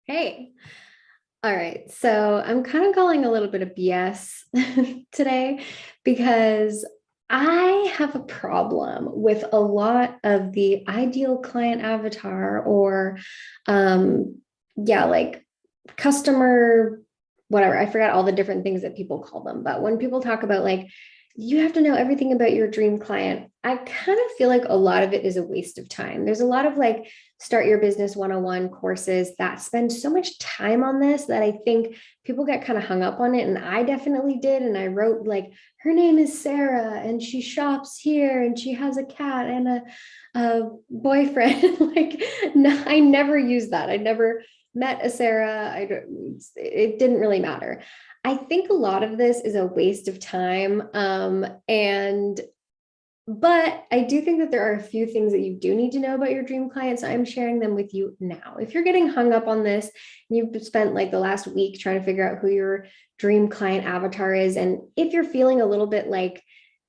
Hey, all right. So I'm kind of calling a little bit of BS today because I have a problem with a lot of the ideal client avatar or, um, yeah, like customer, whatever. I forgot all the different things that people call them. But when people talk about like, you have to know everything about your dream client, I kind of feel like a lot of it is a waste of time. There's a lot of like start your business 101 courses that spend so much time on this that I think people get kind of hung up on it. And I definitely did. And I wrote like, her name is Sarah and she shops here and she has a cat and a boyfriend. Like, no, I never used that. I never met a Sarah. It didn't really matter. I think a lot of this is a waste of time. And but I do think that there are a few things that you do need to know about your dream client. So I'm sharing them with you now. If you're getting hung up on this, and you've spent like the last week trying to figure out who your dream client avatar is, and if you're feeling a little bit like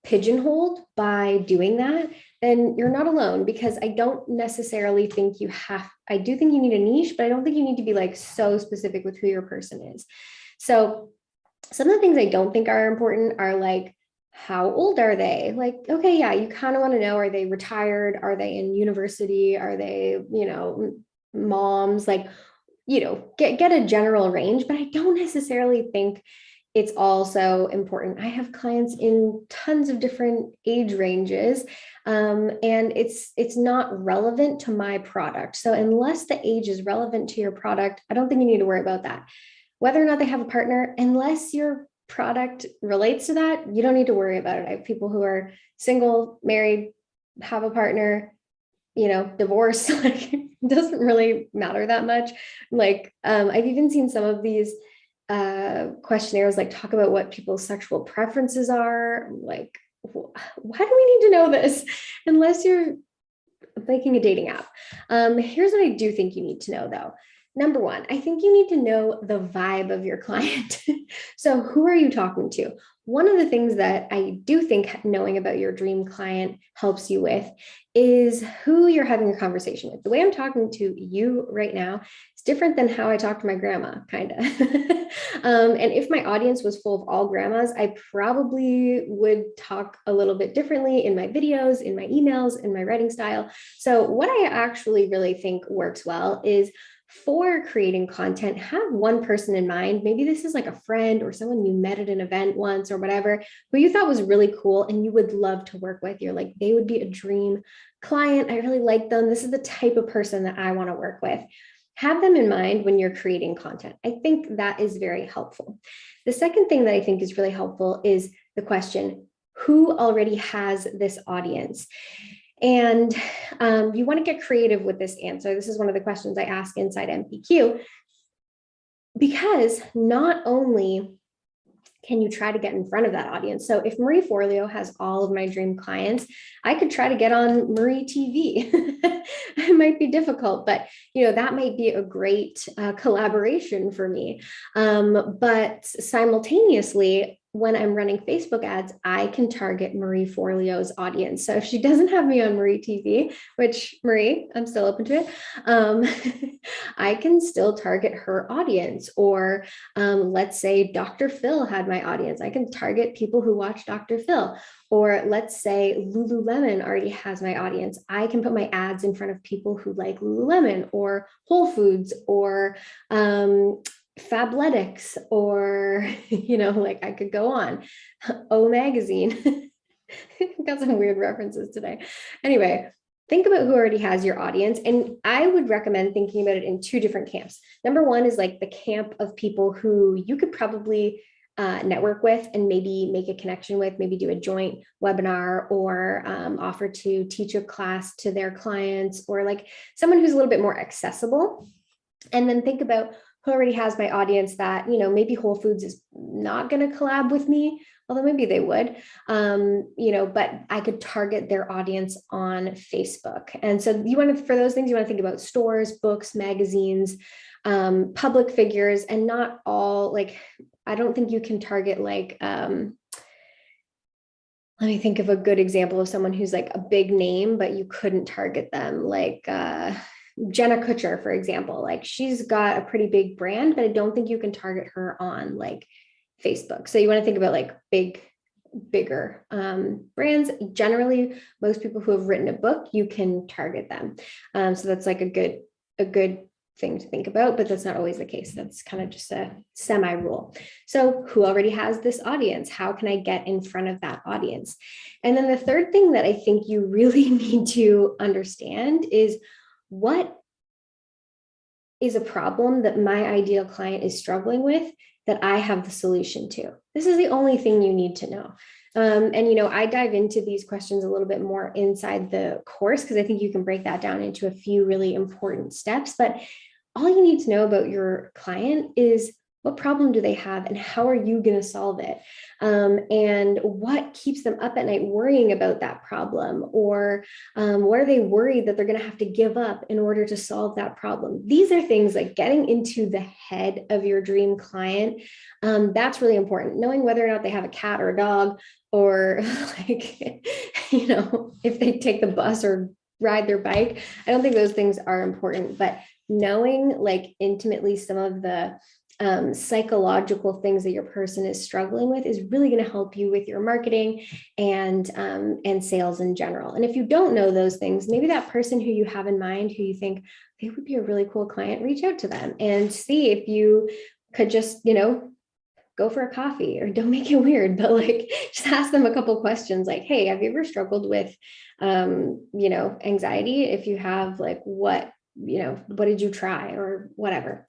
pigeonholed by doing that, then you're not alone because I don't necessarily think you have, I do think you need a niche, but I don't think you need to be like so specific with who your person is. So some of the things I don't think are important are like, how old are they? Like, okay, yeah, you kind of want to know, are they retired? Are they in university? Are they, moms? Like, get a general range, but I don't necessarily think it's also important. I have clients in tons of different age ranges, and it's not relevant to my product. So unless the age is relevant to your product, I don't think you need to worry about that. Whether or not they have a partner, unless your product relates to that, you don't need to worry about it. I have people who are single, married, have a partner, divorce. Like, it doesn't really matter that much. Like, I've even seen some of these questionnaires like talk about what people's sexual preferences are. Like, why do we need to know this unless you're making a dating app? Here's what I do think you need to know though. Number one, I think you need to know the vibe of your client. So, who are you talking to? One of the things that I do think knowing about your dream client helps you with is who you're having a conversation with. The way I'm talking to you right now is different than how I talk to my grandma, kind of. And if my audience was full of all grandmas, I probably would talk a little bit differently in my videos, in my emails, in my writing style. So, what I actually really think works well is for creating content, have one person in mind. Maybe this is like a friend or someone you met at an event once or whatever, who you thought was really cool and you would love to work with. You're like, they would be a dream client. I really like them. This is the type of person that I want to work with. Have them in mind when you're creating content. I think that is very helpful. The second thing that I think is really helpful is the question, who already has this audience? And you want to get creative with this answer. This is one of the questions I ask inside MPQ, because not only can you try to get in front of that audience? So if Marie Forleo has all of my dream clients, I could try to get on Marie TV. It might be difficult, but that might be a great collaboration for me. But simultaneously, when I'm running Facebook ads, I can target Marie Forleo's audience. So if she doesn't have me on Marie TV, which Marie, I'm still open to it, I can still target her audience. Or let's say Dr. Phil had my audience. I can target people who watch Dr. Phil. Or let's say Lululemon already has my audience. I can put my ads in front of people who like Lululemon or Whole Foods or Fabletics, or like I could go on. O Magazine. Got some weird references today. Anyway, think about who already has your audience. And I would recommend thinking about it in two different camps. Number one is like the camp of people who you could probably network with and maybe make a connection with, maybe do a joint webinar or offer to teach a class to their clients, or like someone who's a little bit more accessible. And then think about who already has my audience that, maybe Whole Foods is not going to collab with me, although maybe they would, but I could target their audience on Facebook. And so for those things, you want to think about stores, books, magazines, public figures, and not all like, I don't think you can target like, let me think of a good example of someone who's like a big name, but you couldn't target them. Like, Jenna Kutcher, for example, like she's got a pretty big brand, but I don't think you can target her on like Facebook. So you want to think about like bigger brands. Generally, most people who have written a book, you can target them. So that's like a good thing to think about, but that's not always the case. That's kind of just a semi rule. So who already has this audience? How can I get in front of that audience? And then the third thing that I think you really need to understand is what is a problem that my ideal client is struggling with that I have the solution to. This is the only thing you need to know. And, you know, I dive into these questions a little bit more inside the course because I think you can break that down into a few really important steps. But all you need to know about your client is what problem do they have and how are you going to solve it? And what keeps them up at night worrying about that problem? Or what are they worried that they're going to have to give up in order to solve that problem? These are things like getting into the head of your dream client. That's really important. Knowing whether or not they have a cat or a dog, or like, you know, if they take the bus or ride their bike. I don't think those things are important, but knowing like intimately some of the psychological things that your person is struggling with is really going to help you with your marketing and sales in general. And if you don't know those things, maybe that person who you have in mind, who you think they would be a really cool client, reach out to them and see if you could just, you know, go for a coffee, or don't make it weird, but like just ask them a couple questions like, hey, have you ever struggled with, you know, anxiety? If you have, like, what, you know, what did you try or whatever?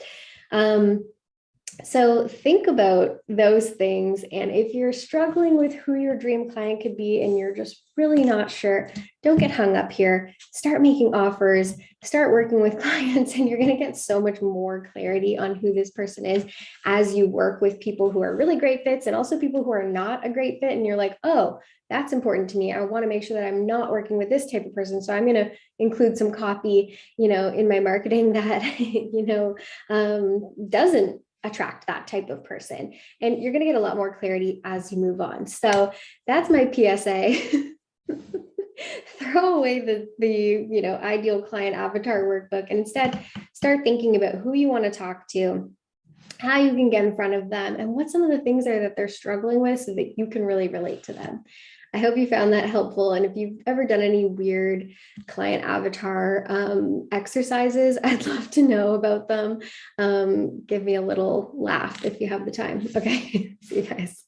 So think about those things. And if you're struggling with who your dream client could be and you're just really not sure, don't get hung up here. Start making offers, start working with clients, and you're going to get so much more clarity on who this person is as you work with people who are really great fits and also people who are not a great fit. And you're like, oh, that's important to me. I want to make sure that I'm not working with this type of person. So I'm going to include some copy, you know, in my marketing that, you know, doesn't attract that type of person. And you're going to get a lot more clarity as you move on. So that's my PSA. Throw away the you know, ideal client avatar workbook and instead start thinking about who you want to talk to, how you can get in front of them, and what some of the things are that they're struggling with so that you can really relate to them. I hope you found that helpful. And if you've ever done any weird client avatar exercises, I'd love to know about them. Give me a little laugh if you have the time. Okay, see you guys.